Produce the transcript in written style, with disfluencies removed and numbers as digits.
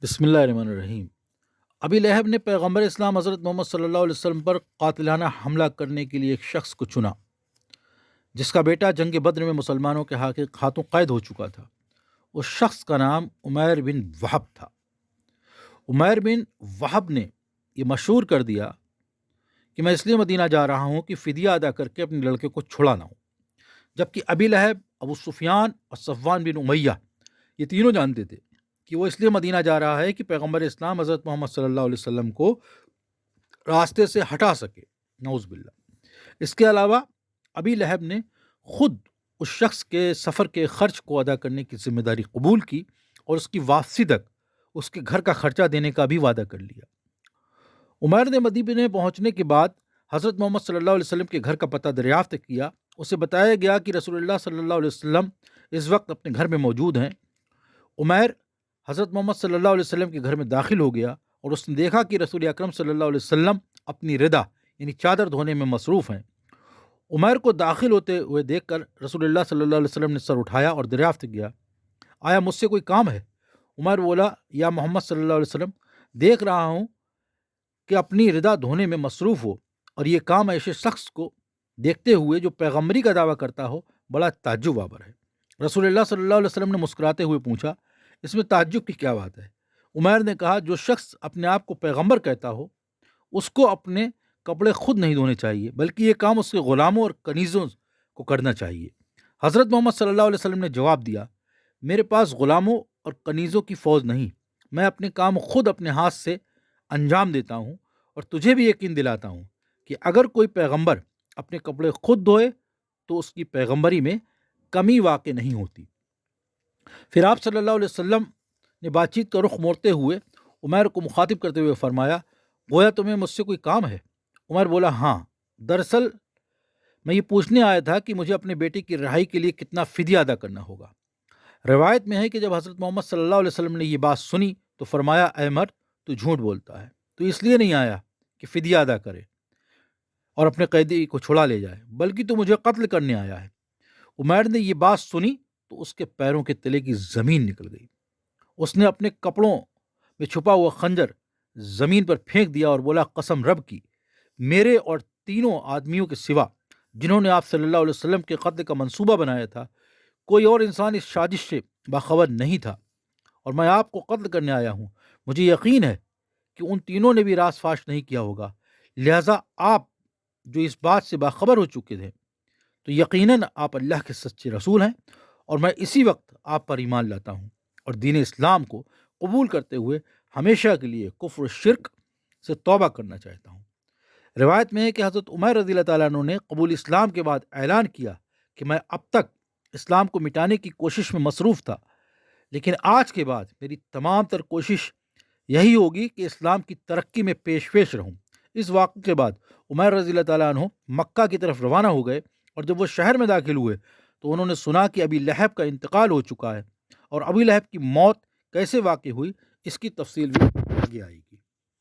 بسم اللہ الرحمن الرحیم۔ ابی لہب نے پیغمبر اسلام حضرت محمد صلی اللہ علیہ وسلم پر قاتلانہ حملہ کرنے کے لیے ایک شخص کو چنا جس کا بیٹا جنگ بدر میں مسلمانوں کے ہاتھوں قید ہو چکا تھا۔ اس شخص کا نام عمیر بن وہب تھا۔ عمیر بن وہب نے یہ مشہور کر دیا کہ میں اس لیے مدینہ جا رہا ہوں کہ فدیہ ادا کر کے اپنے لڑکے کو چھڑا لاؤں، جبکہ ابی لہب، ابو سفیان اور صفوان بن امیہ یہ تینوں جانتے تھے کہ وہ اس لیے مدینہ جا رہا ہے کہ پیغمبر اسلام حضرت محمد صلی اللہ علیہ وسلم کو راستے سے ہٹا سکے، نعوذ باللہ۔ اس کے علاوہ ابی لہب نے خود اس شخص کے سفر کے خرچ کو ادا کرنے کی ذمہ داری قبول کی اور اس کی واپسی تک اس کے گھر کا خرچہ دینے کا بھی وعدہ کر لیا۔ عمیر نے مدینہ پہنچنے کے بعد حضرت محمد صلی اللہ علیہ وسلم کے گھر کا پتہ دریافت کیا۔ اسے بتایا گیا کہ رسول اللہ صلی اللہ علیہ وسلم اس وقت اپنے گھر میں موجود ہیں۔ عمیر حضرت محمد صلی اللہ علیہ وسلم کے گھر میں داخل ہو گیا اور اس نے دیکھا کہ رسول اکرم صلی اللہ علیہ وسلم اپنی ردا یعنی چادر دھونے میں مصروف ہیں۔ عمیر کو داخل ہوتے ہوئے دیکھ کر رسول اللہ صلی اللہ علیہ وسلم نے سر اٹھایا اور دریافت کیا، آیا مجھ سے کوئی کام ہے؟ عمیر بولا، یا محمد صلی اللہ علیہ وسلم، دیکھ رہا ہوں کہ اپنی ردا دھونے میں مصروف ہو، اور یہ کام ایسے شخص کو دیکھتے ہوئے جو پیغمبری کا دعویٰ کرتا ہو بڑا تعجب آور ہے۔ رسول اللہ صلی اللہ علیہ وسلم نے مسکراتے ہوئے پوچھا، اس میں تعجب کی کیا بات ہے؟ عمیر نے کہا، جو شخص اپنے آپ کو پیغمبر کہتا ہو اس کو اپنے کپڑے خود نہیں دھونے چاہیے، بلکہ یہ کام اس کے غلاموں اور کنیزوں کو کرنا چاہیے۔ حضرت محمد صلی اللہ علیہ وسلم نے جواب دیا، میرے پاس غلاموں اور کنیزوں کی فوج نہیں، میں اپنے کام خود اپنے ہاتھ سے انجام دیتا ہوں، اور تجھے بھی یقین دلاتا ہوں کہ اگر کوئی پیغمبر اپنے کپڑے خود دھوئے تو اس کی پیغمبری میں کمی واقع نہیں ہوتی۔ پھر آپ صلی اللہ علیہ وسلم نے بات چیت کا رخ موڑتے ہوئے عمیر کو مخاطب کرتے ہوئے فرمایا، گویا تمہیں مجھ سے کوئی کام ہے؟ عمر بولا، ہاں، دراصل میں یہ پوچھنے آیا تھا کہ مجھے اپنے بیٹے کی رہائی کے لیے کتنا فدیہ ادا کرنا ہوگا۔ روایت میں ہے کہ جب حضرت محمد صلی اللہ علیہ وسلم نے یہ بات سنی تو فرمایا، اے مرد، تو جھوٹ بولتا ہے، تو اس لیے نہیں آیا کہ فدیہ ادا کرے اور اپنے قیدی کو چھڑا لے جائے، بلکہ تو مجھے قتل کرنے آیا ہے۔ عمیر نے یہ بات سنی تو اس کے پیروں کے تلے کی زمین نکل گئی۔ اس نے اپنے کپڑوں میں چھپا ہوا خنجر زمین پر پھینک دیا اور بولا، قسم رب کی، میرے اور تینوں آدمیوں کے سوا جنہوں نے آپ صلی اللہ علیہ وسلم کے قتل کا منصوبہ بنایا تھا، کوئی اور انسان اس سازش سے باخبر نہیں تھا، اور میں آپ کو قتل کرنے آیا ہوں۔ مجھے یقین ہے کہ ان تینوں نے بھی راز فاش نہیں کیا ہوگا، لہٰذا آپ جو اس بات سے باخبر ہو چکے تھے تو یقیناً آپ اللہ کے سچے رسول ہیں، اور میں اسی وقت آپ پر ایمان لاتا ہوں اور دین اسلام کو قبول کرتے ہوئے ہمیشہ کے لیے کفر و شرک سے توبہ کرنا چاہتا ہوں۔ روایت میں ہے کہ حضرت عمر رضی اللہ تعالیٰ عنہ نے قبول اسلام کے بعد اعلان کیا کہ میں اب تک اسلام کو مٹانے کی کوشش میں مصروف تھا، لیکن آج کے بعد میری تمام تر کوشش یہی ہوگی کہ اسلام کی ترقی میں پیش رہوں۔ اس واقعے کے بعد عمر رضی اللہ تعالیٰ عنہ مکہ کی طرف روانہ ہو گئے، اور جب وہ شہر میں داخل ہوئے تو انہوں نے سنا کہ ابی لہب کا انتقال ہو چکا ہے، اور ابی لہب کی موت کیسے واقع ہوئی اس کی تفصیل بھی آگے آئی۔